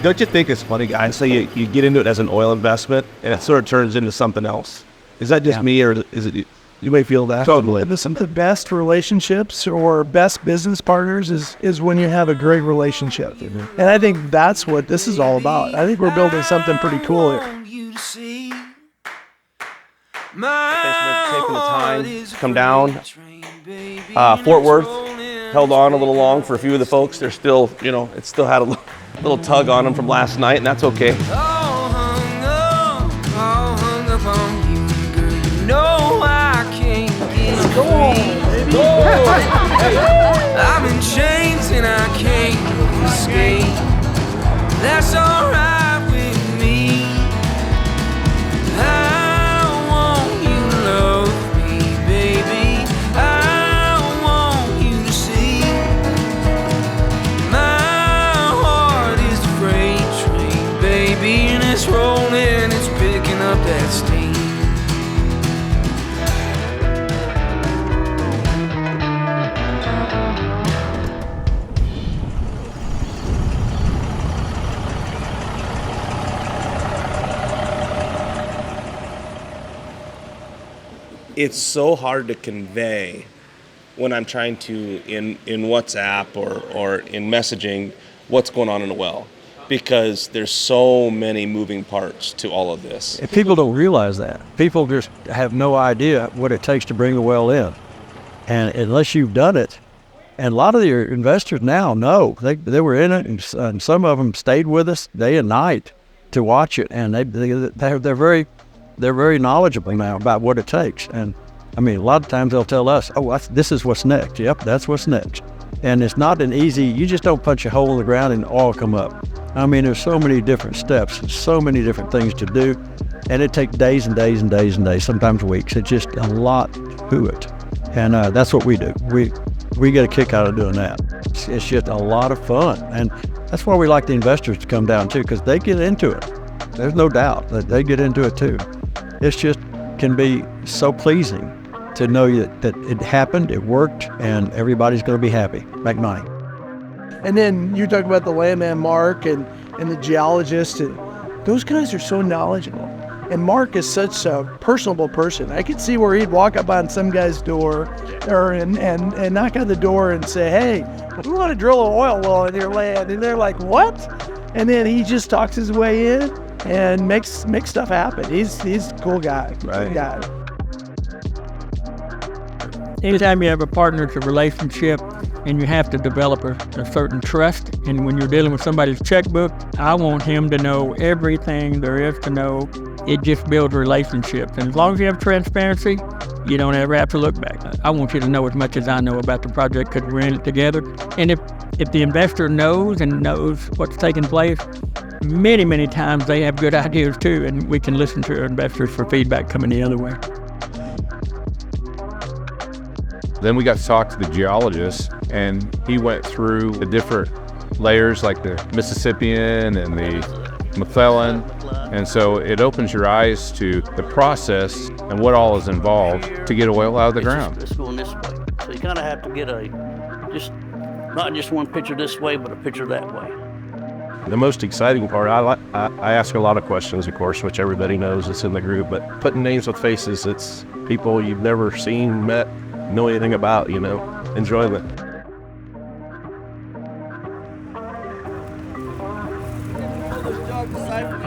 Don't you think it's funny, guys? So you get into it as an oil investment, and it sort of turns into something else. Is that just me, or is it? You may feel that. Totally. Some of the best relationships or best business partners is when you have a great relationship. Mm-hmm. And I think that's what this is all about. I think we're building something pretty cool here. Thanks for taking the time to come down. Fort Worth held on a little long for a few of the folks. They're still, it still had a little tug on them from last night, and that's okay. All hung up on you, girl. You know I can't get free. I'm in chains and I can't escape. That's alright with me. I want you to love me, baby. I want you to see my heart is a freight train, baby, and it's rolling, it's picking up that steam. It's so hard to convey when I'm trying to, in WhatsApp or in messaging, what's going on in a well, because there's so many moving parts to all of this. And people don't realize that. People just have no idea what it takes to bring the well in. And unless you've done it, and a lot of your investors now know, they were in it, and some of them stayed with us day and night to watch it, and they're very knowledgeable now about what it takes. And I mean, a lot of times they'll tell us, this is what's next. Yep, that's what's next. And it's not an easy, you just don't punch a hole in the ground and oil come up. I mean, there's so many different steps and so many different things to do. And it takes days and days and days and days, sometimes weeks. It's just a lot to it. And that's what we do. We get a kick out of doing that. It's just a lot of fun. And that's why we like the investors to come down too, because they get into it. There's no doubt that they get into it too. It's just can be so pleasing to know that it happened, it worked, and everybody's going to be happy, make money. And then you talk about the landman Mark and the geologist, and those guys are so knowledgeable. And Mark is such a personable person. I could see where he'd walk up on some guy's door and knock on the door and say, hey, we want to drill an oil well in your land. And they're like, what? And then he just talks his way in and makes stuff happen. He's a cool guy. Right. Cool guy. Anytime you have a partner, it's a relationship, and you have to develop a certain trust. And when you're dealing with somebody's checkbook, I want him to know everything there is to know. It just builds relationships. And as long as you have transparency, you don't ever have to look back. I want you to know as much as I know about the project because we're in it together. And if the investor knows what's taking place, many, many times they have good ideas too, and we can listen to our investors for feedback coming the other way. Then we got to talk to the geologist, and he went through the different layers like the Mississippian and the McClellan. And so it opens your eyes to the process and what all is involved to get oil out of the ground. It's going this way. So you kind of have to get not just one picture this way, but a picture that way. The most exciting part, I ask a lot of questions, of course, which everybody knows that's in the group, but putting names with faces, it's people you've never seen, met, know anything about, enjoyment. Let's jog the cypher.